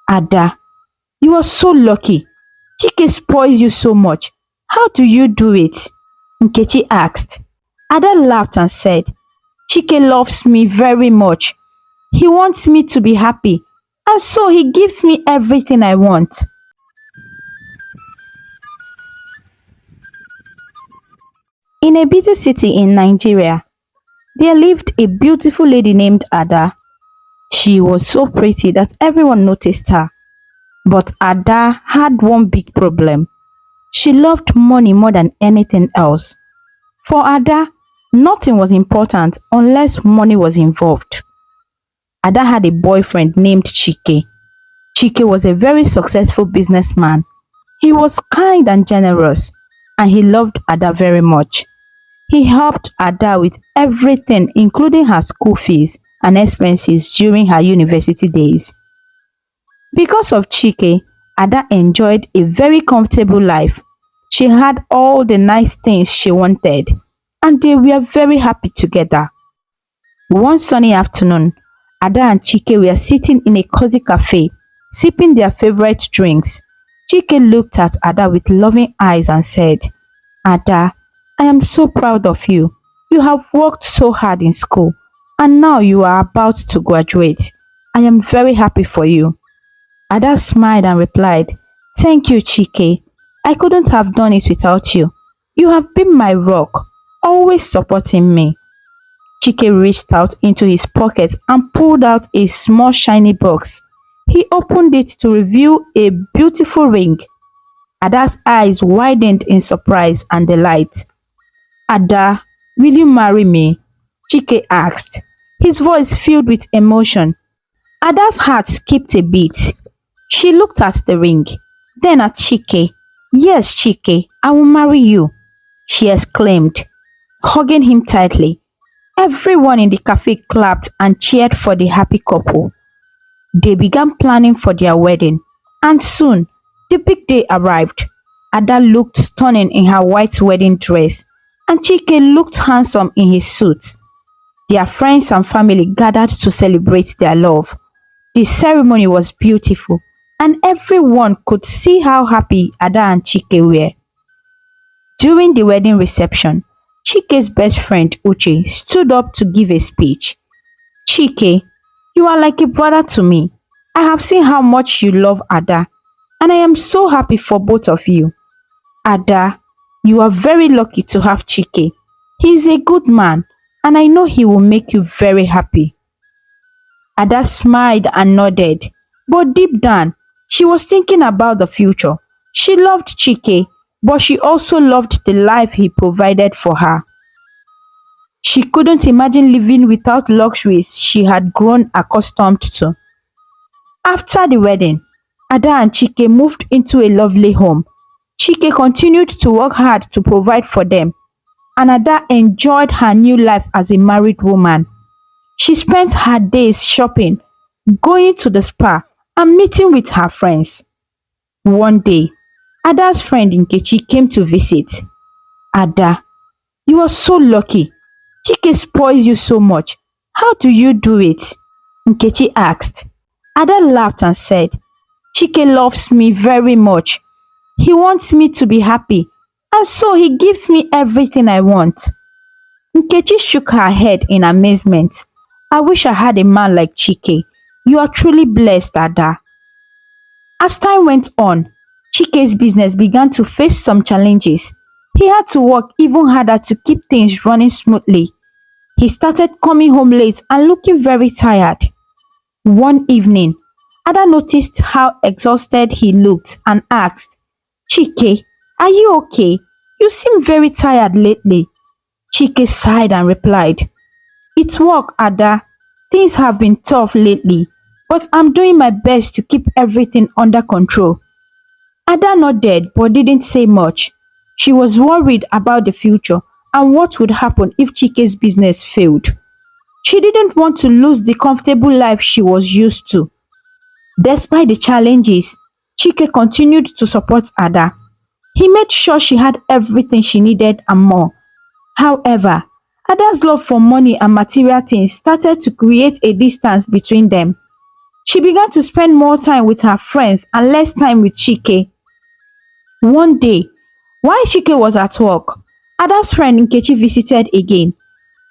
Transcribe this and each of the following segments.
Ada, you are so lucky. Chike spoils you so much. How do you do it? Nkechi asked. Ada laughed and said, Chike loves me very much. He wants me to be happy, and so he gives me everything I want. In a busy city in Nigeria, there lived a beautiful lady named Ada. She was so pretty that everyone noticed her. But Ada had one big problem. She loved money more than anything else. For Ada, nothing was important unless money was involved. Ada had a boyfriend named Chike. Chike was a very successful businessman. He was kind and generous, and he loved Ada very much. He helped Ada with everything, including her school fees and expenses during her university days. Because of Chike, Ada enjoyed a very comfortable life. She had all the nice things she wanted, and they were very happy together. One sunny afternoon, Ada and Chike were sitting in a cozy cafe, sipping their favorite drinks. Chike looked at Ada with loving eyes and said, Ada, I am so proud of you. You have worked so hard in school, and now you are about to graduate. I am very happy for you. Ada smiled and replied, Thank you, Chike. I couldn't have done it without you. You have been my rock, always supporting me. Chike reached out into his pocket and pulled out a small shiny box. He opened it to reveal a beautiful ring. Ada's eyes widened in surprise and delight. Ada, will you marry me? Chike asked, his voice filled with emotion. Ada's heart skipped a beat. She looked at the ring, then at Chike. Yes, Chike, I will marry you, she exclaimed, hugging him tightly. Everyone in the cafe clapped and cheered for the happy couple. They began planning for their wedding, and soon the big day arrived. Ada looked stunning in her white wedding dress, and Chike looked handsome in his suit. Their friends and family gathered to celebrate their love. The ceremony was beautiful, and everyone could see how happy Ada and Chike were. During the wedding reception, Chike's best friend Uche stood up to give a speech. Chike, you are like a brother to me. I have seen how much you love Ada, and I am so happy for both of you. Ada, you are very lucky to have Chike. He is a good man, and I know he will make you very happy. Ada smiled and nodded, but deep down, she was thinking about the future. She loved Chike, but she also loved the life he provided for her. She couldn't imagine living without luxuries she had grown accustomed to. After the wedding, Ada and Chike moved into a lovely home. Chike continued to work hard to provide for them, and Ada enjoyed her new life as a married woman. She spent her days shopping, going to the spa, and meeting with her friends. One day, Ada's friend Nkechi came to visit. Ada, you are so lucky. Chike spoils you so much. How do you do it? Nkechi asked. Ada laughed and said, Chike loves me very much. He wants me to be happy, and so he gives me everything I want. Nkechi shook her head in amazement. I wish I had a man like Chike. You are truly blessed, Ada. As time went on, Chike's business began to face some challenges. He had to work even harder to keep things running smoothly. He started coming home late and looking very tired. One evening, Ada noticed how exhausted he looked and asked, Chike, are you okay? You seem very tired lately. Chike sighed and replied, It's work, Ada. Things have been tough lately, but I'm doing my best to keep everything under control. Ada nodded but didn't say much. She was worried about the future and what would happen if Chike's business failed. She didn't want to lose the comfortable life she was used to. Despite the challenges, Chike continued to support Ada. He made sure she had everything she needed and more. However, Ada's love for money and material things started to create a distance between them. She began to spend more time with her friends and less time with Chike. One day, while Chike was at work, Ada's friend Nkechi visited again.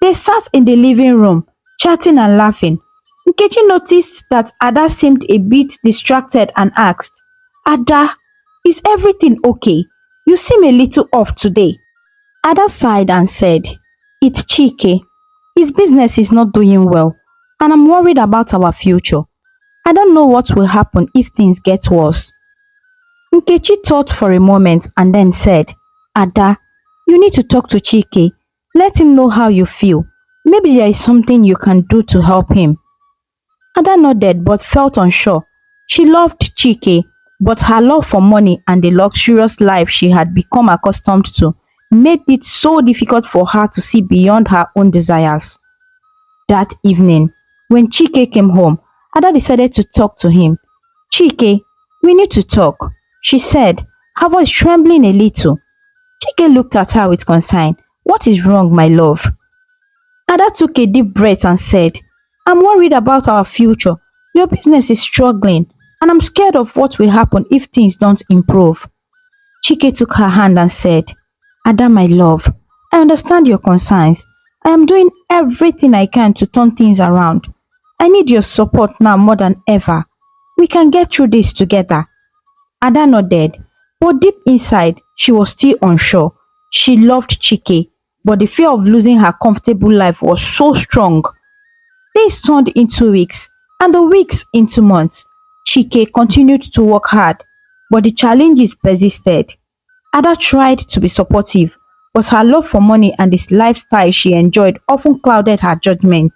They sat in the living room, chatting and laughing. Nkechi noticed that Ada seemed a bit distracted and asked, Ada, is everything okay? You seem a little off today. Ada sighed and said, It's Chike. His business is not doing well, and I'm worried about our future. I don't know what will happen if things get worse. Nkechi thought for a moment and then said, Ada, you need to talk to Chike. Let him know how you feel. Maybe there is something you can do to help him. Ada nodded but felt unsure. She loved Chike, but her love for money and the luxurious life she had become accustomed to made it so difficult for her to see beyond her own desires. That evening, when Chike came home, Ada decided to talk to him. Chike, we need to talk, she said, her voice trembling a little. Chike looked at her with concern. What is wrong, my love? Ada took a deep breath and said, I'm worried about our future. Your business is struggling, and I'm scared of what will happen if things don't improve. Chike took her hand and said, Ada, my love, I understand your concerns. I am doing everything I can to turn things around. I need your support now more than ever. We can get through this together. Ada nodded, but deep inside, she was still unsure. She loved Chike, but the fear of losing her comfortable life was so strong. Days turned into weeks, and the weeks into months. Chike continued to work hard, but the challenges persisted. Ada tried to be supportive, but her love for money and this lifestyle she enjoyed often clouded her judgment.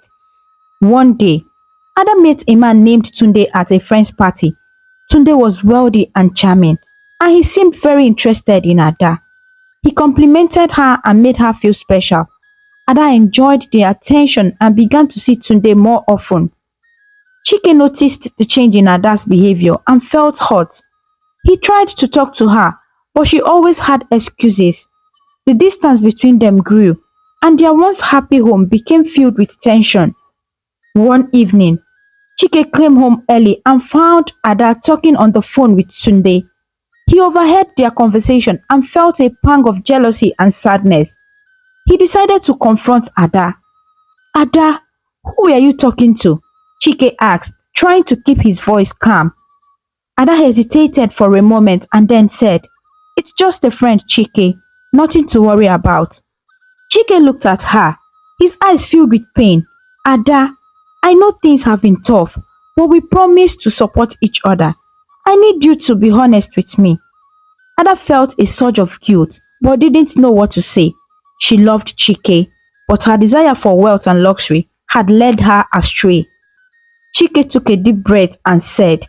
One day, Ada met a man named Tunde at a friend's party. Tunde was wealthy and charming, and he seemed very interested in Ada. He complimented her and made her feel special. Ada enjoyed the attention and began to see Tunde more often. Chike noticed the change in Ada's behavior and felt hurt. He tried to talk to her, but she always had excuses. The distance between them grew, and their once happy home became filled with tension. One evening, Chike came home early and found Ada talking on the phone with Tunde. He overheard their conversation and felt a pang of jealousy and sadness. He decided to confront Ada. Ada, who were you talking to? Chike asked, trying to keep his voice calm. Ada hesitated for a moment and then said, It's just a friend, Chike. Nothing to worry about. Chike looked at her, his eyes filled with pain. Ada, I know things have been tough, but we promise to support each other. I need you to be honest with me. Ada felt a surge of guilt, but didn't know what to say. She loved Chike, but her desire for wealth and luxury had led her astray. Chike took a deep breath and said,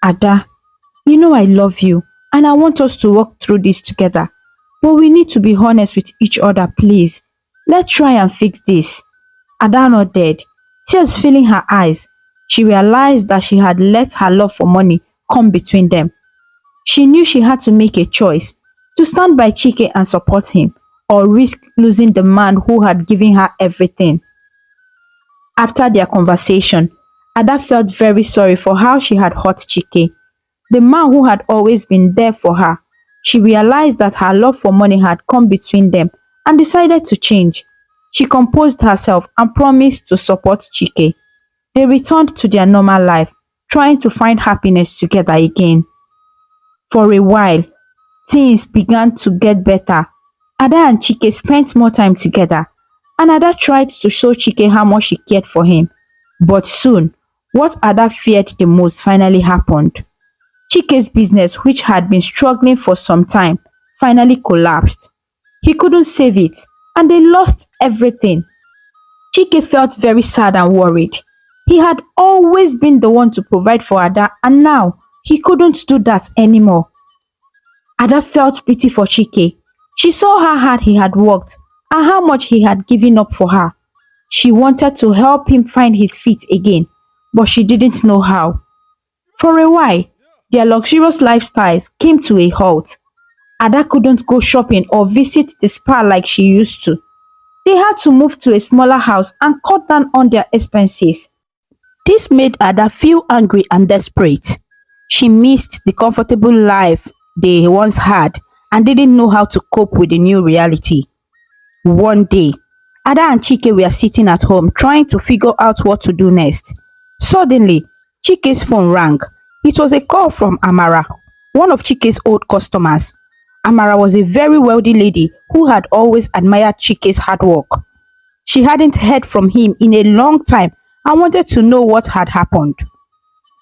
Ada, you know I love you and I want us to work through this together. But we need to be honest with each other, please. Let's try and fix this. Ada nodded, tears filling her eyes. She realized that she had let her love for money come between them. She knew she had to make a choice, to stand by Chike and support him, or risk losing the man who had given her everything. After their conversation, Ada felt very sorry for how she had hurt Chike, the man who had always been there for her. She realized that her love for money had come between them and decided to change. She composed herself and promised to support Chike. They returned to their normal life, trying to find happiness together again. For a while, things began to get better. Ada and Chike spent more time together, and Ada tried to show Chike how much she cared for him. But soon, what Ada feared the most finally happened. Chike's business, which had been struggling for some time, finally collapsed. He couldn't save it, and they lost everything. Chike felt very sad and worried. He had always been the one to provide for Ada, and now he couldn't do that anymore. Ada felt pity for Chike. She saw how hard he had worked and how much he had given up for her. She wanted to help him find his feet again, but she didn't know how. For a while, their luxurious lifestyles came to a halt. Ada couldn't go shopping or visit the spa like she used to. They had to move to a smaller house and cut down on their expenses. This made Ada feel angry and desperate. She missed the comfortable life they once had and didn't know how to cope with the new reality. One day, Ada and Chike were sitting at home trying to figure out what to do next. Suddenly, Chike's phone rang. It was a call from Amara, one of Chike's old customers. Amara was a very wealthy lady who had always admired Chike's hard work. She hadn't heard from him in a long time and wanted to know what had happened.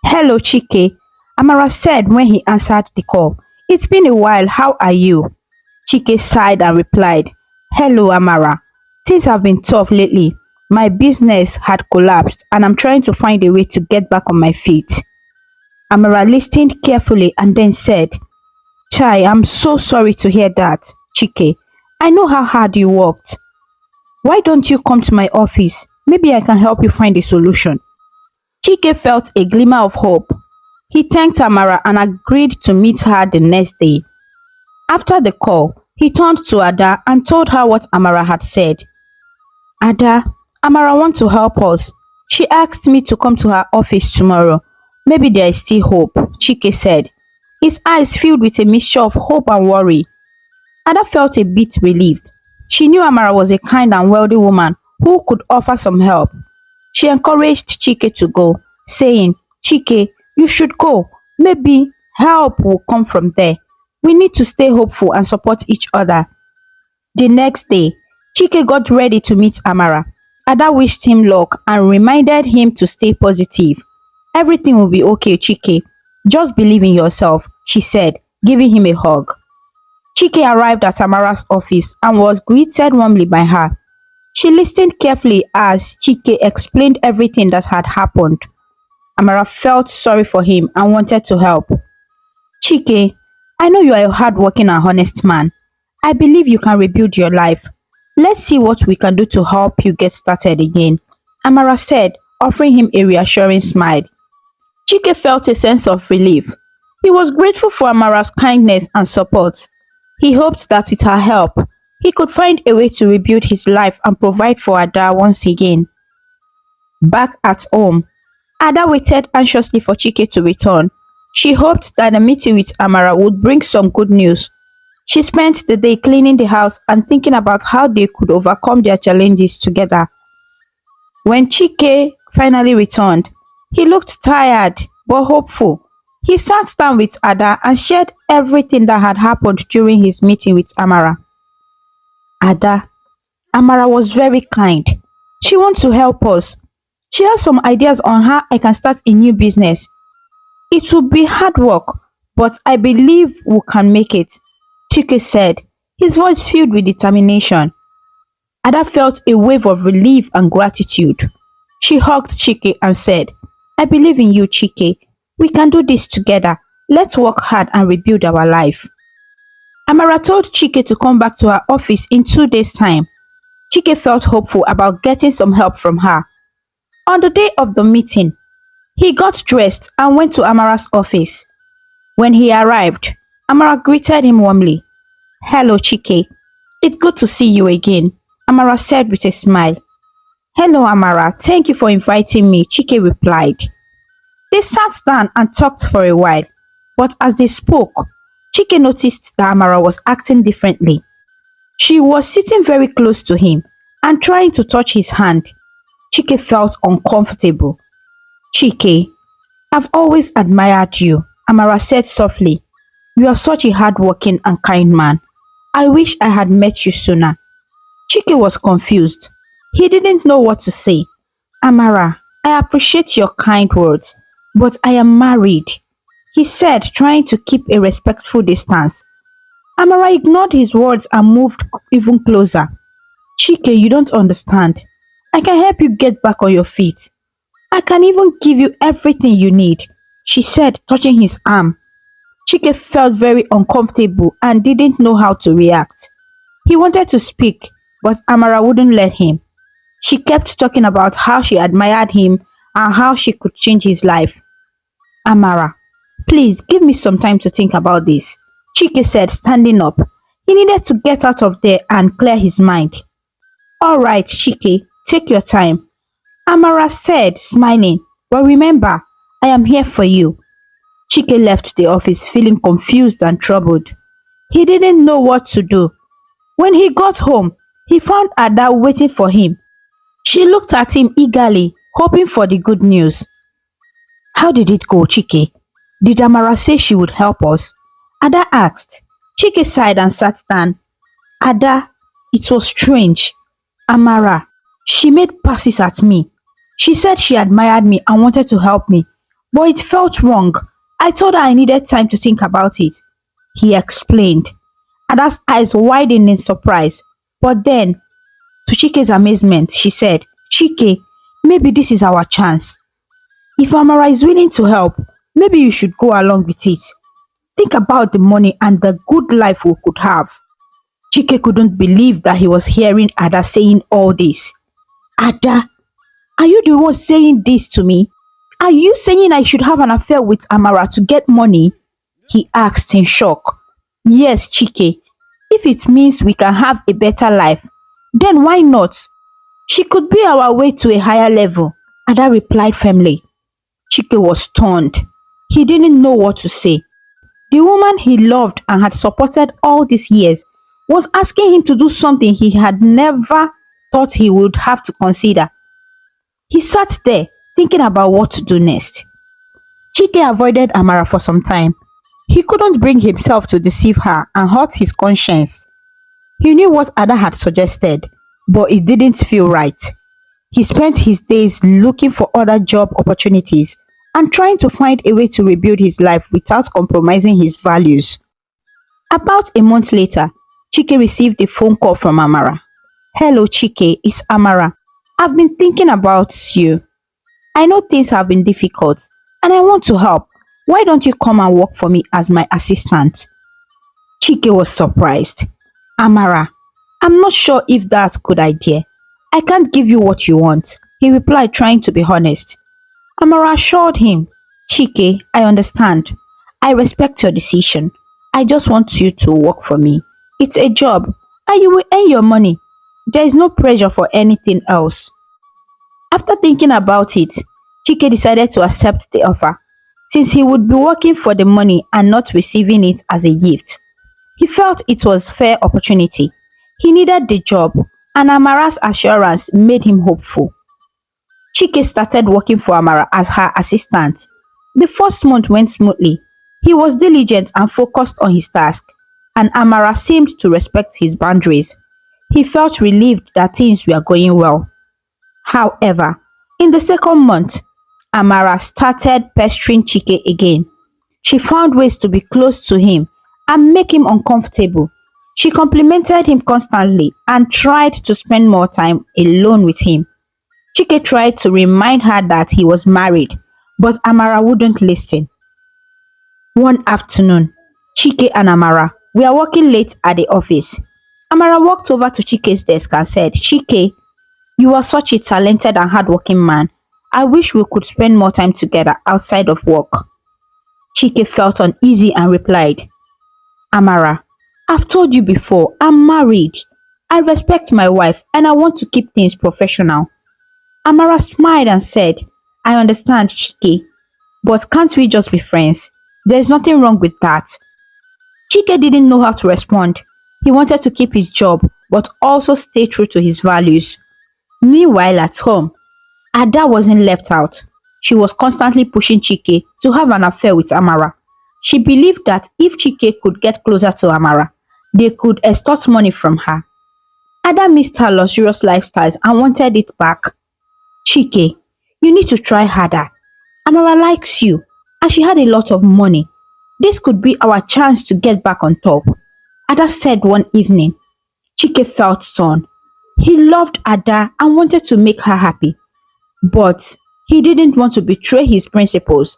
"Hello, Chike," Amara said when he answered the call. "It's been a while. How are you?" Chike sighed and replied, "Hello, Amara. Things have been tough lately. My business had collapsed and I'm trying to find a way to get back on my feet." Amara listened carefully and then said, "Chai, I'm so sorry to hear that, Chike. I know how hard you worked. Why don't you come to my office? Maybe I can help you find a solution." Chike felt a glimmer of hope. He thanked Amara and agreed to meet her the next day. After the call, he turned to Ada and told her what Amara had said. "Ada, Amara wants to help us. She asked me to come to her office tomorrow. Maybe there is still hope," Chike said, his eyes filled with a mixture of hope and worry. Ada felt a bit relieved. She knew Amara was a kind and wealthy woman who could offer some help. She encouraged Chike to go, saying, "Chike, you should go. Maybe help will come from there. We need to stay hopeful and support each other." The next day, Chike got ready to meet Amara. Ada wished him luck and reminded him to stay positive. "Everything will be okay, Chike. Just believe in yourself," she said, giving him a hug. Chike arrived at Amara's office and was greeted warmly by her. She listened carefully as Chike explained everything that had happened. Amara felt sorry for him and wanted to help. "Chike, I know you are a hardworking and honest man. I believe you can rebuild your life. Let's see what we can do to help you get started again," Amara said, offering him a reassuring smile. Chike felt a sense of relief. He was grateful for Amara's kindness and support. He hoped that with her help, he could find a way to rebuild his life and provide for Ada once again. Back at home, Ada waited anxiously for Chike to return. She hoped that the meeting with Amara would bring some good news. She spent the day cleaning the house and thinking about how they could overcome their challenges together. When Chike finally returned, he looked tired but hopeful. He sat down with Ada and shared everything that had happened during his meeting with Amara. "Ada, Amara was very kind. She wants to help us. She has some ideas on how I can start a new business. It will be hard work, but I believe we can make it," Chike said, his voice filled with determination. Ada felt a wave of relief and gratitude. She hugged Chike and said, "I believe in you, Chike. We can do this together. Let's work hard and rebuild our life." Amara told Chike to come back to her office in 2 days' time. Chike felt hopeful about getting some help from her. On the day of the meeting, he got dressed and went to Amara's office. When he arrived, Amara greeted him warmly. "Hello, Chike. It's good to see you again," Amara said with a smile. "Hello, Amara. Thank you for inviting me," Chike replied. They sat down and talked for a while, but as they spoke, Chike noticed that Amara was acting differently. She was sitting very close to him and trying to touch his hand. Chike felt uncomfortable. "Chike, I've always admired you," Amara said softly. "You are such a hardworking and kind man. I wish I had met you sooner." Chike was confused. He didn't know what to say. "Amara, I appreciate your kind words, but I am married," he said, trying to keep a respectful distance. Amara ignored his words and moved even closer. "Chike, you don't understand. I can help you get back on your feet. I can even give you everything you need," she said, touching his arm. Chike felt very uncomfortable and didn't know how to react. He wanted to speak, but Amara wouldn't let him. She kept talking about how she admired him and how she could change his life. "Amara, please give me some time to think about this," Chike said, standing up. He needed to get out of there and clear his mind. "All right, Chike, take your time," Amara said, smiling. But remember, I am here for you. Chike left the office feeling confused and troubled. He didn't know what to do. When he got home, he found Ada waiting for him. She looked at him eagerly, hoping for the good news. How did it go, Chike? Did Amara say she would help us? Ada asked. Chike sighed and sat down. Ada, it was strange. Amara, she made passes at me. She said she admired me and wanted to help me, but it felt wrong. I told her I needed time to think about it. He explained. Ada's eyes widened in surprise. But then, to Chike's amazement, she said, Chike, maybe this is our chance. If Amara is willing to help, maybe you should go along with it. Think about the money and the good life we could have. Chike couldn't believe that he was hearing Ada saying all this. Ada, are you the one saying this to me? Are you saying I should have an affair with Amara to get money? He asked in shock. Yes, Chike. If it means we can have a better life, then why not? She could be our way to a higher level, Ada replied firmly. Chike was stunned. He didn't know what to say. The woman he loved and had supported all these years was asking him to do something he had never thought he would have to consider. He sat there thinking about what to do next. Chike avoided Amara for some time. He couldn't bring himself to deceive her and hurt his conscience. He knew what Ada had suggested, but it didn't feel right. He spent his days looking for other job opportunities and trying to find a way to rebuild his life without compromising his values. About a month later, Chike received a phone call from Amara. Hello Chike, it's Amara. I've been thinking about you. I know things have been difficult and I want to help. Why don't you come and work for me as my assistant? Chike was surprised. Amara, I'm not sure if that's a good idea. I can't give you what you want, he replied, trying to be honest. Amara assured him, Chike, I understand. I respect your decision. I just want you to work for me. It's a job and you will earn your money. There is no pressure for anything else. After thinking about it, Chike decided to accept the offer, since he would be working for the money and not receiving it as a gift. He felt it was a fair opportunity. He needed the job, and Amara's assurance made him hopeful. Chike started working for Amara as her assistant. The first month went smoothly. He was diligent and focused on his task, and Amara seemed to respect his boundaries. He felt relieved that things were going well. However, in the second month, Amara started pestering Chike again. She found ways to be close to him and make him uncomfortable. She complimented him constantly and tried to spend more time alone with him. Chike tried to remind her that he was married, but Amara wouldn't listen. One afternoon, Chike and Amara were working late at the office. Amara walked over to Chike's desk and said, Chike, you are such a talented and hardworking man. I wish we could spend more time together outside of work. Chike felt uneasy and replied, Amara, I've told you before, I'm married. I respect my wife and I want to keep things professional. Amara smiled and said, I understand, Chike, but can't we just be friends? There's nothing wrong with that. Chike didn't know how to respond. He wanted to keep his job, but also stay true to his values. Meanwhile, at home, Ada wasn't left out. She was constantly pushing Chike to have an affair with Amara. She believed that if Chike could get closer to Amara, they could extort money from her. Ada missed her luxurious lifestyles and wanted it back. Chike, you need to try harder. Amara likes you and she had a lot of money. This could be our chance to get back on top. Ada said one evening. Chike felt torn. He loved Ada and wanted to make her happy. But he didn't want to betray his principles.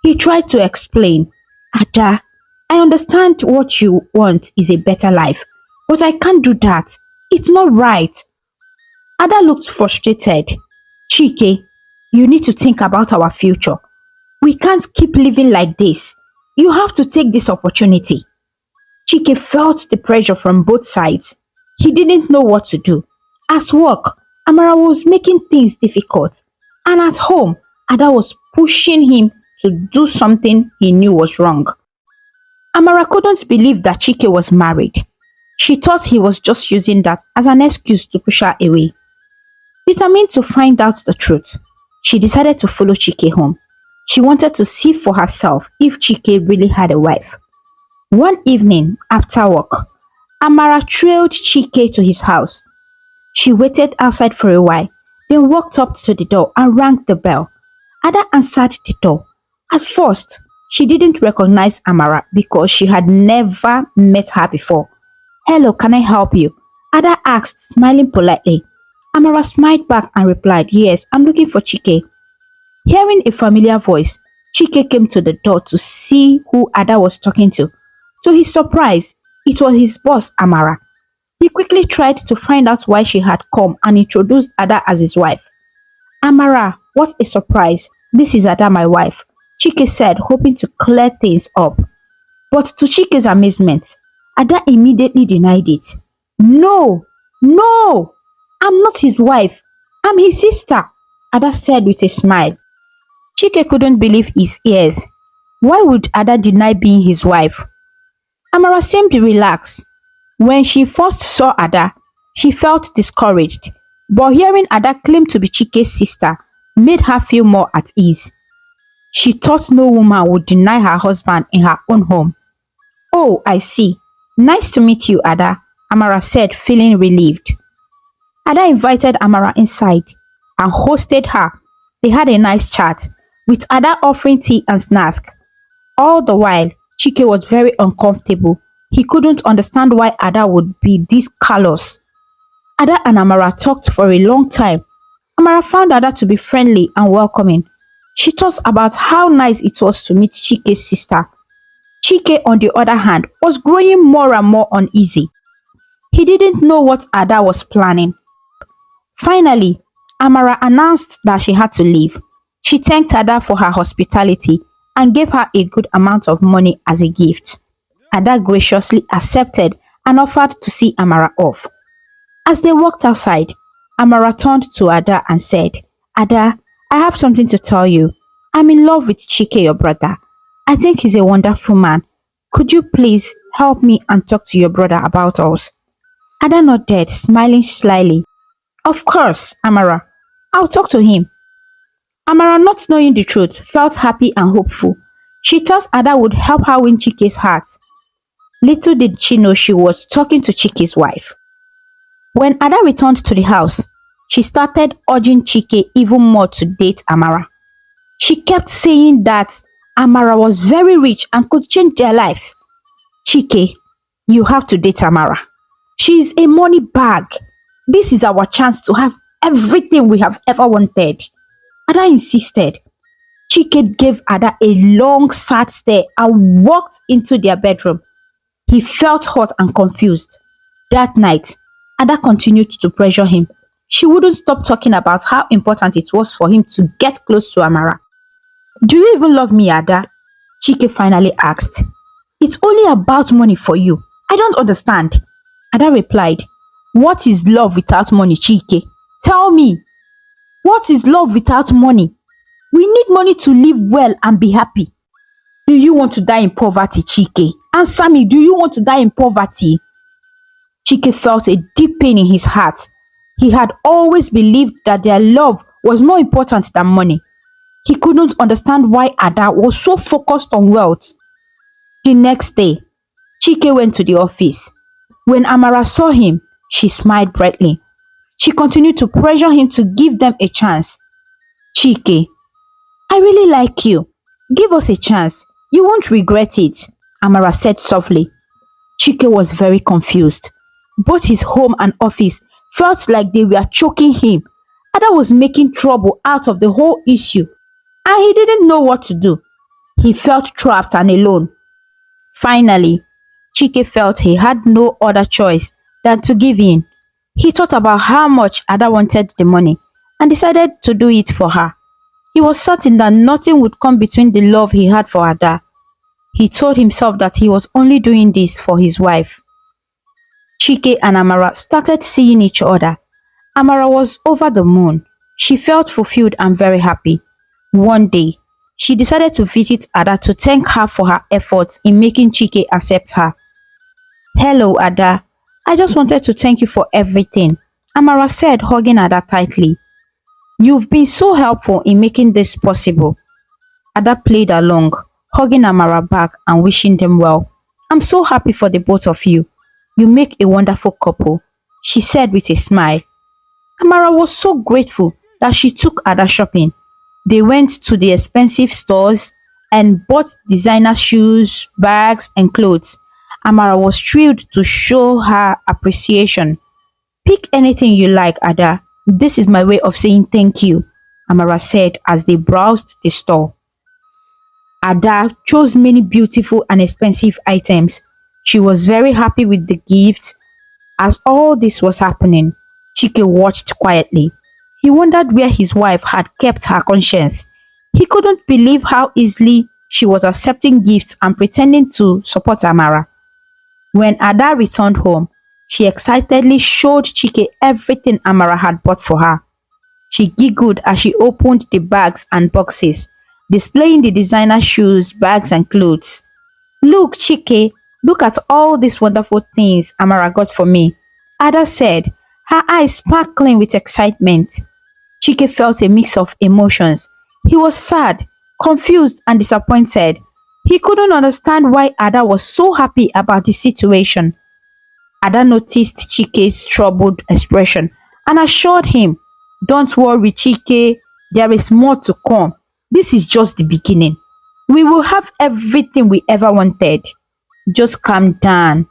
He tried to explain, Ada, I understand what you want is a better life, but I can't do that. It's not right. Ada looked frustrated. Chike, you need to think about our future. We can't keep living like this. You have to take this opportunity. Chike felt the pressure from both sides. He didn't know what to do. At work, Amara was making things difficult. And at home, Ada was pushing him to do something he knew was wrong. Amara couldn't believe that Chike was married. She thought he was just using that as an excuse to push her away. Determined to find out the truth, she decided to follow Chike home. She wanted to see for herself if Chike really had a wife. One evening after work, Amara trailed Chike to his house. She waited outside for a while, then walked up to the door and rang the bell. Ada answered the door. At first, she didn't recognize Amara because she had never met her before. "Hello, can I help you?" Ada asked, smiling politely. Amara smiled back and replied, "Yes, I'm looking for Chike." Hearing a familiar voice, Chike came to the door to see who Ada was talking to. To his surprise, it was his boss, Amara. He quickly tried to find out why she had come and introduced Ada as his wife. "Amara, what a surprise. This is Ada, my wife," Chike said, hoping to clear things up. But to Chike's amazement, Ada immediately denied it. "No, no, I'm not his wife. I'm his sister," Ada said with a smile. Chike couldn't believe his ears. Why would Ada deny being his wife? Amara seemed relaxed. When she first saw Ada, she felt discouraged, but hearing Ada claim to be Chike's sister made her feel more at ease. She thought no woman would deny her husband in her own home. "Oh, I see. Nice to meet you, Ada," Amara said, feeling relieved. Ada invited Amara inside and hosted her. They had a nice chat, with Ada offering tea and snacks. All the while, Chike was very uncomfortable. He couldn't understand why Ada would be this callous. Ada and Amara talked for a long time. Amara found Ada to be friendly and welcoming. She thought about how nice it was to meet Chike's sister. Chike, on the other hand, was growing more and more uneasy. He didn't know what Ada was planning. Finally, Amara announced that she had to leave. She thanked Ada for her hospitality and gave her a good amount of money as a gift. Ada graciously accepted and offered to see Amara off. As they walked outside, Amara turned to Ada and said, "Ada, I have something to tell you. I'm in love with Chike, your brother. I think he's a wonderful man. Could you please help me and talk to your brother about us?" Ada nodded, smiling slyly. "Of course, Amara. I'll talk to him." Amara, not knowing the truth, felt happy and hopeful. She thought Ada would help her win Chike's heart. Little did she know she was talking to Chike's wife. When Ada returned to the house, she started urging Chike even more to date Amara. She kept saying that Amara was very rich and could change their lives. "Chike, you have to date Amara. She is a money bag. This is our chance to have everything we have ever wanted." Ada insisted. Chike gave Ada a long sad stare and walked into their bedroom. He felt hot and confused. That night, Ada continued to pressure him. She wouldn't stop talking about how important it was for him to get close to Amara. "Do you even love me, Ada?" Chike finally asked. "It's only about money for you. I don't understand." Ada replied, "What is love without money, Chike? Tell me. What is love without money? We need money to live well and be happy." "Do you want to die in poverty, Chike? Answer me, do you want to die in poverty?" Chike felt a deep pain in his heart. He had always believed that their love was more important than money. He couldn't understand why Ada was so focused on wealth. The next day, Chike went to the office. When Amara saw him, she smiled brightly. She continued to pressure him to give them a chance. "Chike, I really like you. Give us a chance. You won't regret it," Amara said softly. Chike was very confused. Both his home and office felt like they were choking him. Ada was making trouble out of the whole issue, and he didn't know what to do. He felt trapped and alone. Finally, Chike felt he had no other choice than to give in. He thought about how much Ada wanted the money and decided to do it for her. He was certain that nothing would come between the love he had for Ada. He told himself that he was only doing this for his wife. Chike and Amara started seeing each other. Amara was over the moon. She felt fulfilled and very happy. One day, she decided to visit Ada to thank her for her efforts in making Chike accept her. Hello, Ada. I just wanted to thank you for everything, Amara said, hugging Ada tightly. You've been so helpful in making this possible. Ada played along, hugging Amara back and wishing them well. I'm so happy for the both of you. You make a wonderful couple, she said with a smile. Amara was so grateful that she took Ada shopping. They went to the expensive stores and bought designer shoes, bags, and clothes. Amara was thrilled to show her appreciation. Pick anything you like, Ada. This is my way of saying thank you, Amara said as they browsed the store. Ada chose many beautiful and expensive items. She was very happy with the gifts. As all this was happening, Chike watched quietly. He wondered where his wife had kept her conscience. He couldn't believe how easily she was accepting gifts and pretending to support Amara. When Ada returned home, she excitedly showed Chike everything Amara had bought for her. She giggled as she opened the bags and boxes, displaying the designer shoes, bags, and clothes. Look, Chike, look at all these wonderful things Amara got for me, Ada said, her eyes sparkling with excitement. Chike felt a mix of emotions. He was sad, confused, and disappointed. He couldn't understand why Ada was so happy about the situation. Ada noticed Chike's troubled expression and assured him, don't worry, Chike, there is more to come. This is just the beginning. We will have everything we ever wanted. Just calm down.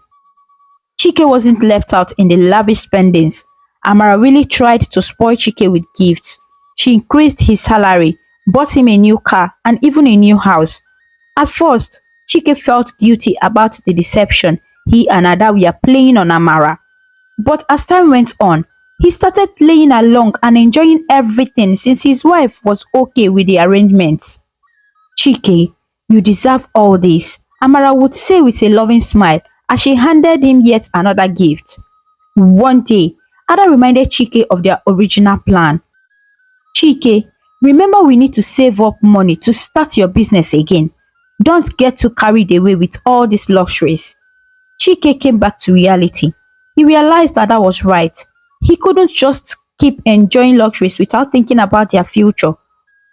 Chike wasn't left out in the lavish spendings. Amara really tried to spoil Chike with gifts. She increased his salary, bought him a new car, and even a new house. At first, Chike felt guilty about the deception he and Ada were playing on Amara. But as time went on, he started playing along and enjoying everything since his wife was okay with the arrangements. Chike, you deserve all this, Amara would say with a loving smile as she handed him yet another gift. One day, Ada reminded Chike of their original plan. Chike, remember we need to save up money to start your business again. Don't get too carried away with all these luxuries. Chike came back to reality. He realized that that was right. He couldn't just keep enjoying luxuries without thinking about their future.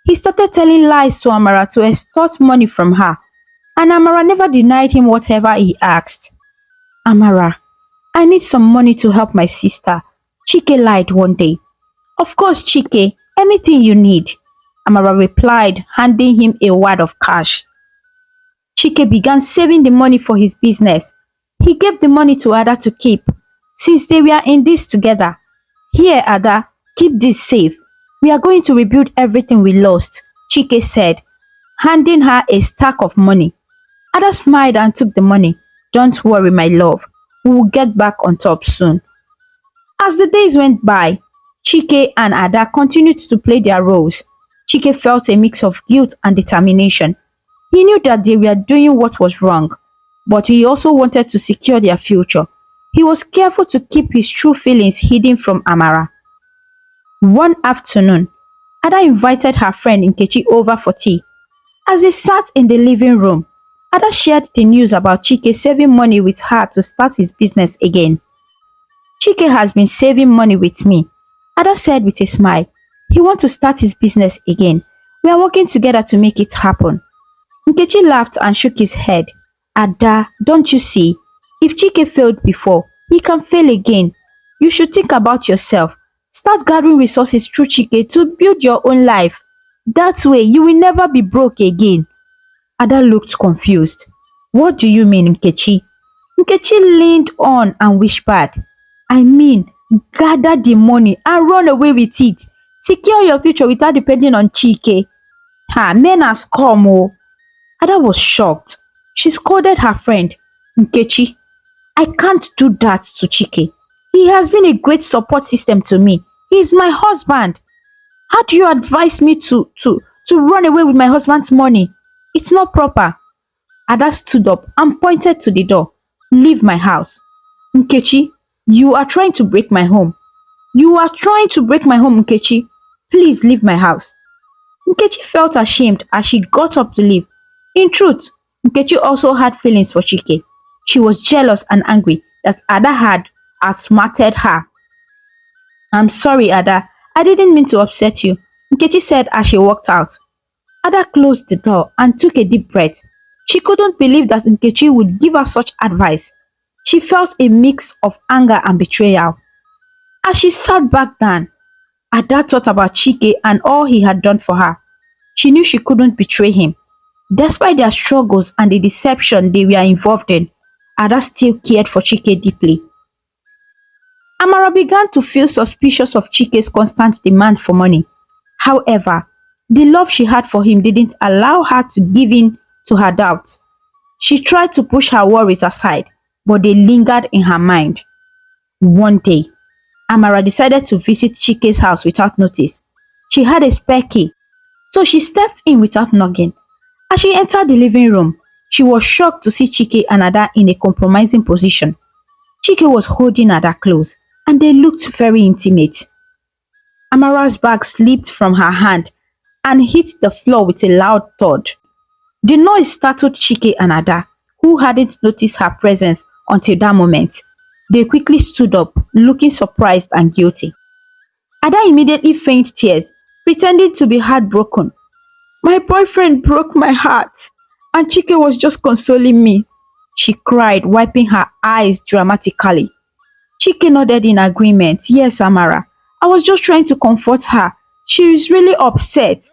He started telling lies to Amara to extort money from her, and Amara never denied him whatever he asked. Amara, I need some money to help my sister, Chike lied one day. Of course, Chike, anything you need, Amara replied, handing him a wad of cash. Chike began saving the money for his business. He gave the money to Ada to keep, since they were in this together. Here, Ada, keep this safe. We are going to rebuild everything we lost, Chike said, handing her a stack of money. Ada smiled and took the money. Don't worry, my love. We will get back on top soon. As the days went by, Chike and Ada continued to play their roles. Chike felt a mix of guilt and determination. He knew that they were doing what was wrong, but he also wanted to secure their future. He was careful to keep his true feelings hidden from Amara. One afternoon, Ada invited her friend Nkechi over for tea. As they sat in the living room, Ada shared the news about Chike saving money with her to start his business again. Chike has been saving money with me, Ada said with a smile. He wants to start his business again. We are working together to make it happen. Nkechi laughed and shook his head. Ada, don't you see? If Chike failed before, he can fail again. You should think about yourself. Start gathering resources through Chike to build your own life. That way, you will never be broke again. Ada looked confused. What do you mean, Nkechi? Nkechi leaned on and whispered, I mean, gather the money and run away with it. Secure your future without depending on Chike. Men has come, oh. Ada was shocked. She scolded her friend. Nkechi, I can't do that to Chike. He has been a great support system to me. He is my husband. How do you advise me to run away with my husband's money? It's not proper. Ada stood up and pointed to the door. Leave my house. Nkechi, you are trying to break my home. You are trying to break my home, Nkechi. Please leave my house. Nkechi felt ashamed as she got up to leave. In truth, Nkechi also had feelings for Chike. She was jealous and angry that Ada had outsmarted her. I'm sorry, Ada. I didn't mean to upset you, Nkechi said as she walked out. Ada closed the door and took a deep breath. She couldn't believe that Nkechi would give her such advice. She felt a mix of anger and betrayal. As she sat back down, Ada thought about Chike and all he had done for her. She knew she couldn't betray him. Despite their struggles and the deception they were involved in, Ada still cared for Chike deeply. Amara began to feel suspicious of Chike's constant demand for money. However, the love she had for him didn't allow her to give in to her doubts. She tried to push her worries aside, but they lingered in her mind. One day, Amara decided to visit Chike's house without notice. She had a spare key, so she stepped in without knocking. As she entered the living room, she was shocked to see Chike and Ada in a compromising position. Chike was holding Ada close, and they looked very intimate. Amara's bag slipped from her hand and hit the floor with a loud thud. The noise startled Chike and Ada, who hadn't noticed her presence until that moment. They quickly stood up, looking surprised and guilty. Ada immediately feigned tears, pretending to be heartbroken. My boyfriend broke my heart, and Chike was just consoling me, she cried, wiping her eyes dramatically. Chike nodded in agreement. Yes, Amara. I was just trying to comfort her. She is really upset.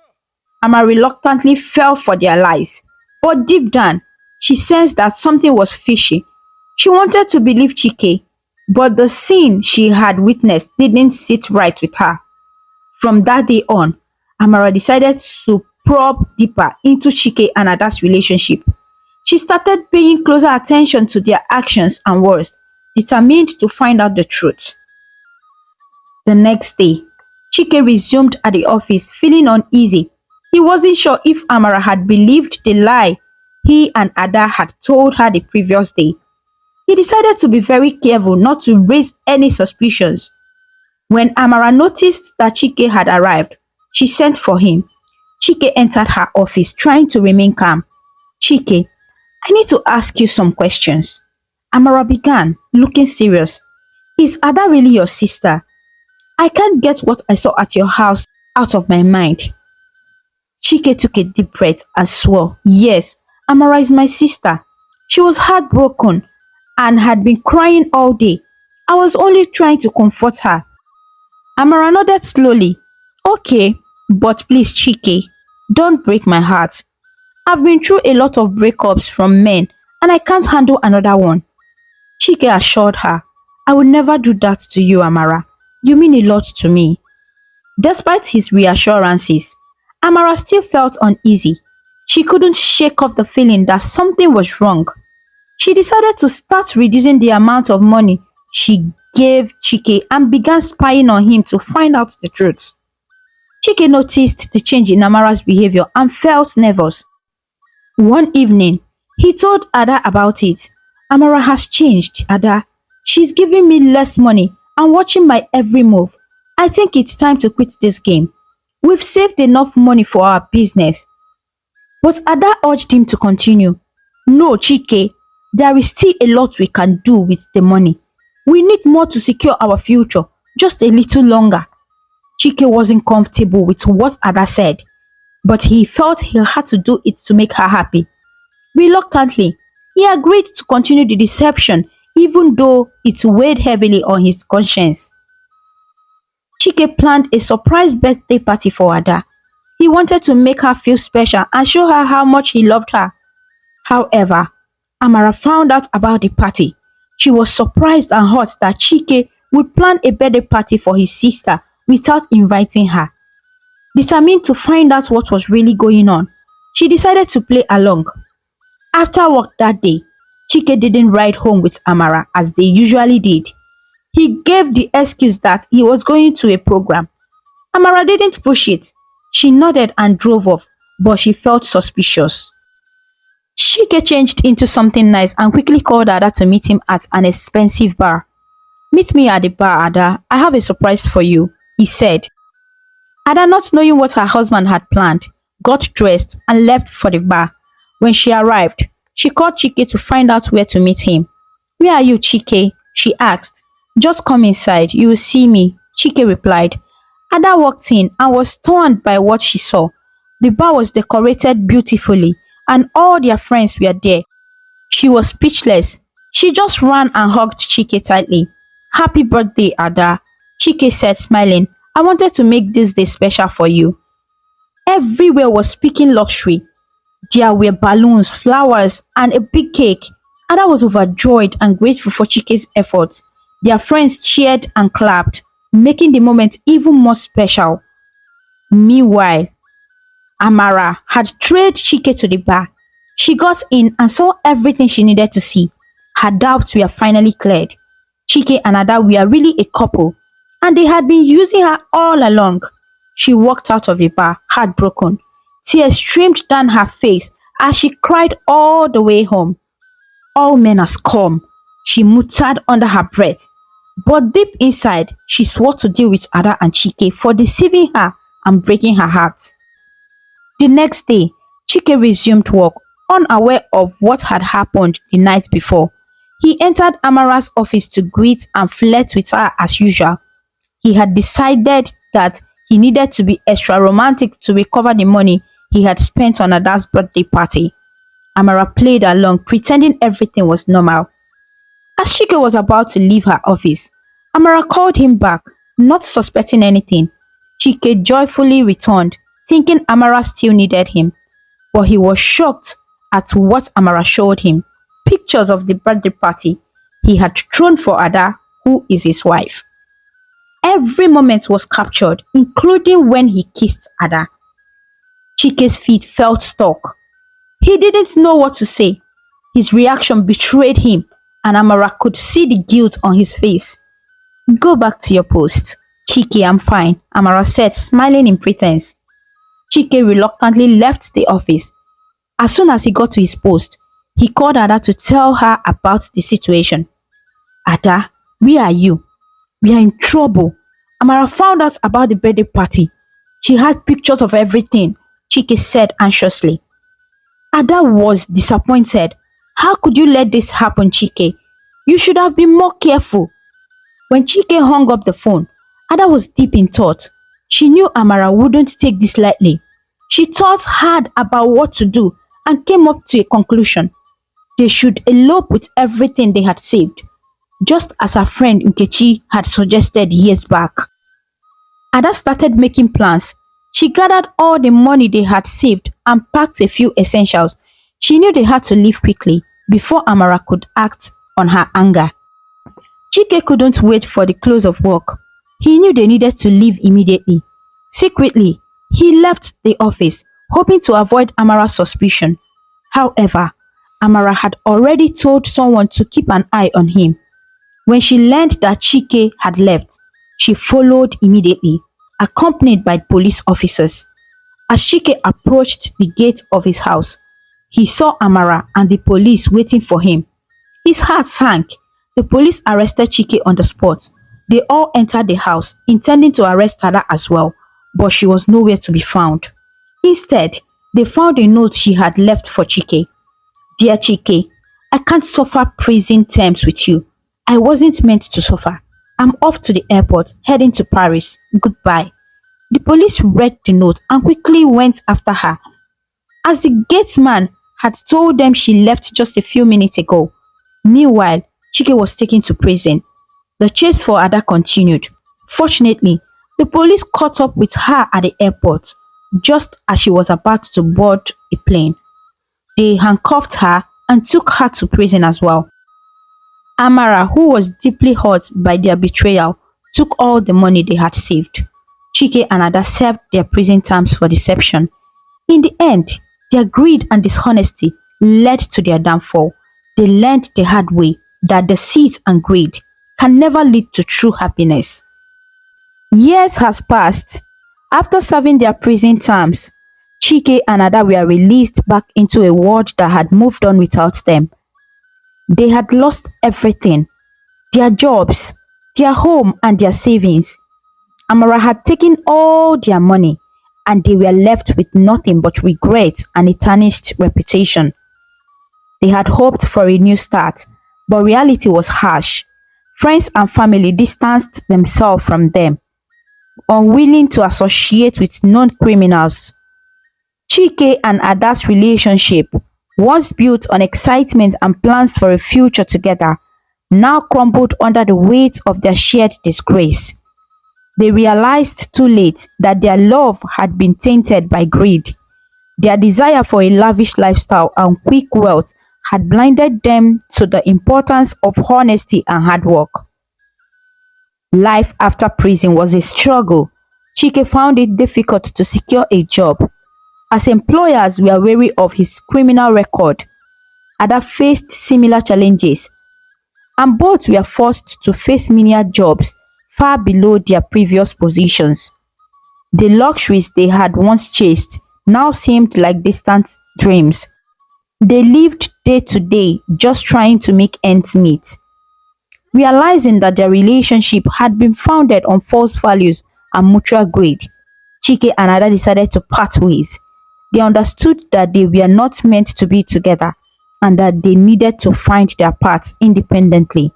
Amara reluctantly fell for their lies. But deep down, she sensed that something was fishy. She wanted to believe Chike, but the scene she had witnessed didn't sit right with her. From that day on, Amara decided to probe deeper into Chike and Ada's relationship. She started paying closer attention to their actions and words, determined to find out the truth. The next day, Chike resumed at the office feeling uneasy. He wasn't sure if Amara had believed the lie he and Ada had told her the previous day. He decided to be very careful not to raise any suspicions. When Amara noticed that Chike had arrived, she sent for him. Chike entered her office trying to remain calm. Chike, I need to ask you some questions. Amara began, looking serious. Is Ada really your sister? I can't get what I saw at your house out of my mind. Chike took a deep breath and swore, yes, Amara is my sister. She was heartbroken and had been crying all day. I was only trying to comfort her. Amara nodded slowly. Okay, but please, Chike, don't break my heart. I've been through a lot of breakups from men and I can't handle another one. Chike assured her, I would never do that to you, Amara. You mean a lot to me. Despite his reassurances, Amara still felt uneasy. She couldn't shake off the feeling that something was wrong. She decided to start reducing the amount of money she gave Chike and began spying on him to find out the truth. Chike noticed the change in Amara's behavior and felt nervous. One evening, he told Ada about it. Amara has changed, Ada. She's giving me less money and watching my every move. I think it's time to quit this game. We've saved enough money for our business. But Ada urged him to continue. No, Chike, there is still a lot we can do with the money. We need more to secure our future, just a little longer. Chike wasn't comfortable with what Ada said, but he felt he had to do it to make her happy. Reluctantly, he agreed to continue the deception even though it weighed heavily on his conscience. Chike planned a surprise birthday party for Ada. He wanted to make her feel special and show her how much he loved her. However, Amara found out about the party. She was surprised and hurt that Chike would plan a birthday party for his sister without inviting her. Determined to find out what was really going on, she decided to play along. After work that day, Chike didn't ride home with Amara as they usually did. He gave the excuse that he was going to a program. Amara didn't push it. She nodded and drove off, but she felt suspicious. Chike changed into something nice and quickly called Ada to meet him at an expensive bar. Meet me at the bar, Ada. I have a surprise for you, he said. Ada, not knowing what her husband had planned, got dressed and left for the bar. When she arrived, she called Chike to find out where to meet him. "Where are you, Chike?" she asked. "Just come inside, you will see me," Chike replied. Ada walked in and was stunned by what she saw. The bar was decorated beautifully and all their friends were there. She was speechless. She just ran and hugged Chike tightly. "Happy birthday, Ada," Chike said, smiling. "I wanted to make this day special for you." Everywhere was speaking luxury. There were balloons, flowers, and a big cake. Ada was overjoyed and grateful for Chike's efforts. Their friends cheered and clapped, making the moment even more special. Meanwhile, Amara had trailed Chike to the bar. She got in and saw everything she needed to see. Her doubts were finally cleared. Chike and Ada were really a couple, and they had been using her all along. She walked out of the bar, heartbroken. Tears streamed down her face as she cried all the way home. "All men are scum," she muttered under her breath. But deep inside, she swore to deal with Ada and Chike for deceiving her and breaking her heart. The next day, Chike resumed work, unaware of what had happened the night before. He entered Amara's office to greet and flirt with her as usual. He had decided that he needed to be extra romantic to recover the money he had spent on Ada's birthday party. Amara played along, pretending everything was normal. As Chike was about to leave her office, Amara called him back, not suspecting anything. Chike joyfully returned, thinking Amara still needed him, but he was shocked at what Amara showed him: pictures of the birthday party he had thrown for Ada, who is his wife. Every moment was captured, including when he kissed Ada. Chike's feet felt stuck. He didn't know what to say. His reaction betrayed him, and Amara could see the guilt on his face. "Go back to your post." "Chike, I'm fine," Amara said, smiling in pretense. Chike reluctantly left the office. As soon as he got to his post, he called Ada to tell her about the situation. "Ada, where are you? We are in trouble." Amara found out about the birthday party. "She had pictures of everything," Chike said anxiously. Ada was disappointed. "How could you let this happen, Chike? You should have been more careful." When Chike hung up the phone, Ada was deep in thought. She knew Amara wouldn't take this lightly. She thought hard about what to do and came up to a conclusion. They should elope with everything they had saved, just as her friend Nkechi had suggested years back. Ada started making plans. She gathered all the money they had saved and packed a few essentials. She knew they had to leave quickly before Amara could act on her anger. Chike couldn't wait for the close of work. He knew they needed to leave immediately. Secretly, he left the office, hoping to avoid Amara's suspicion. However, Amara had already told someone to keep an eye on him. When she learned that Chike had left, she followed immediately, accompanied by police officers. As Chike approached the gate of his house, he saw Amara and the police waiting for him. His heart sank. The police arrested Chike on the spot. They all entered the house, intending to arrest Ada as well, but she was nowhere to be found. Instead, they found a note she had left for Chike. "Dear Chike, I can't suffer prison terms with you. I wasn't meant to suffer. I'm off to the airport, heading to Paris. Goodbye." The police read the note and quickly went after her. As the gateman had told them, she left just a few minutes ago. Meanwhile, Chike was taken to prison. The chase for Ada continued. Fortunately, the police caught up with her at the airport just as she was about to board a plane. They handcuffed her and took her to prison as well. Amara, who was deeply hurt by their betrayal, took all the money they had saved. Chike and Ada served their prison terms for deception. In the end, their greed and dishonesty led to their downfall. They learned the hard way that deceit and greed can never lead to true happiness. Years has passed. After serving their prison terms, Chike and Ada were released back into a world that had moved on without them. They had lost everything: their jobs, their home, and their savings. Amara had taken all their money and they were left with nothing but regret and a tarnished reputation. They had hoped for a new start, but reality was harsh. Friends and family distanced themselves from them, unwilling to associate with known criminals. Chike and Ada's relationship, once built on excitement and plans for a future together, now crumbled under the weight of their shared disgrace. They realized too late that their love had been tainted by greed. Their desire for a lavish lifestyle and quick wealth had blinded them to the importance of honesty and hard work. Life after prison was a struggle. Chike found it difficult to secure a job, as employers were wary of his criminal record. Ada faced similar challenges, and both were forced to face menial jobs far below their previous positions. The luxuries they had once chased now seemed like distant dreams. They lived day to day just trying to make ends meet. Realizing that their relationship had been founded on false values and mutual greed, Chike and Ada decided to part ways. They understood that they were not meant to be together and that they needed to find their paths independently.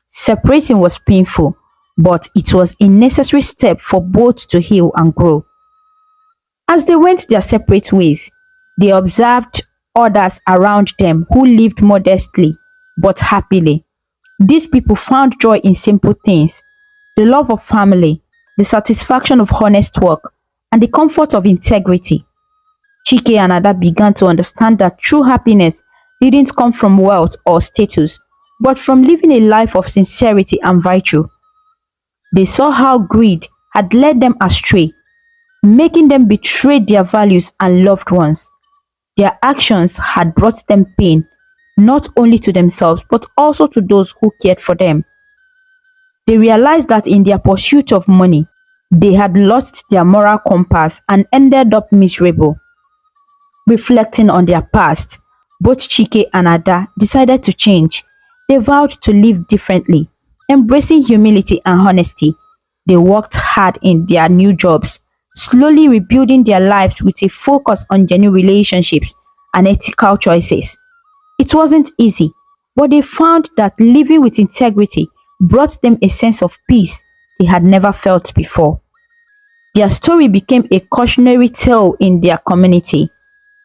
Separating was painful, but it was a necessary step for both to heal and grow. As they went their separate ways, they observed others around them who lived modestly but happily. These people found joy in simple things: the love of family, the satisfaction of honest work, and the comfort of integrity. Chike and Ada began to understand that true happiness didn't come from wealth or status, but from living a life of sincerity and virtue. They saw how greed had led them astray, making them betray their values and loved ones. Their actions had brought them pain, not only to themselves but also to those who cared for them. They realized that in their pursuit of money, they had lost their moral compass and ended up miserable. Reflecting on their past, both Chike and Ada decided to change. They vowed to live differently, embracing humility and honesty. They worked hard in their new jobs, slowly rebuilding their lives with a focus on genuine relationships and ethical choices. It wasn't easy, but they found that living with integrity brought them a sense of peace they had never felt before. Their story became a cautionary tale in their community,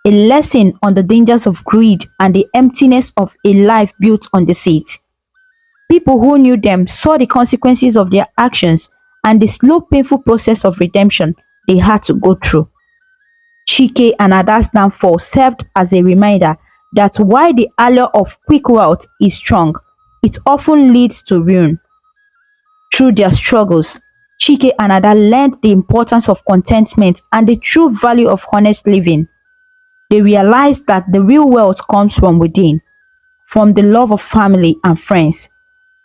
a lesson on the dangers of greed and the emptiness of a life built on deceit. People who knew them saw the consequences of their actions and the slow, painful process of redemption they had to go through. Chike and Ada's downfall served as a reminder that while the allure of quick wealth is strong, it often leads to ruin. Through their struggles, Chike and Ada learned the importance of contentment and the true value of honest living. They realized that the real wealth comes from within, from the love of family and friends,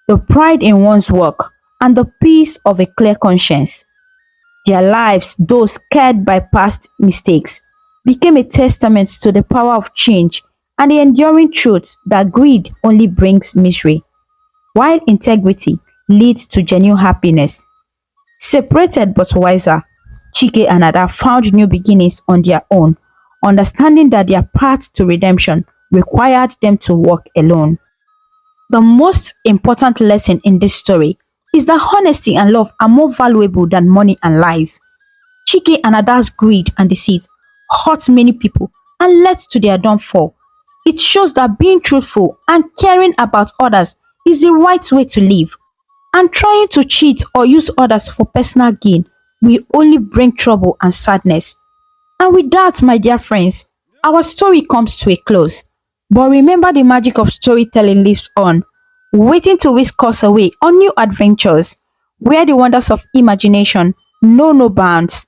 the pride in one's work, and the peace of a clear conscience. Their lives, though scarred by past mistakes, became a testament to the power of change and the enduring truth that greed only brings misery, while integrity leads to genuine happiness. Separated but wiser, Chike and Ada found new beginnings on their own, understanding that their path to redemption required them to walk alone. The most important lesson in this story is that honesty and love are more valuable than money and lies. Chike and Ada's greed and deceit hurt many people and led to their downfall. It shows that being truthful and caring about others is the right way to live, and trying to cheat or use others for personal gain will only bring trouble and sadness. And with that, my dear friends, our story comes to a close. But remember, the magic of storytelling lives on, waiting to whisk us away on new adventures, where the wonders of imagination know no bounds.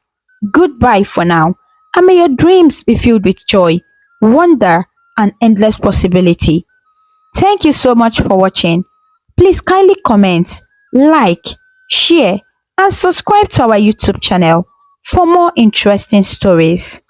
Goodbye for now, and may your dreams be filled with joy, wonder, and endless possibility. Thank you so much for watching. Please kindly comment, like, share, and subscribe to our YouTube channel for more interesting stories.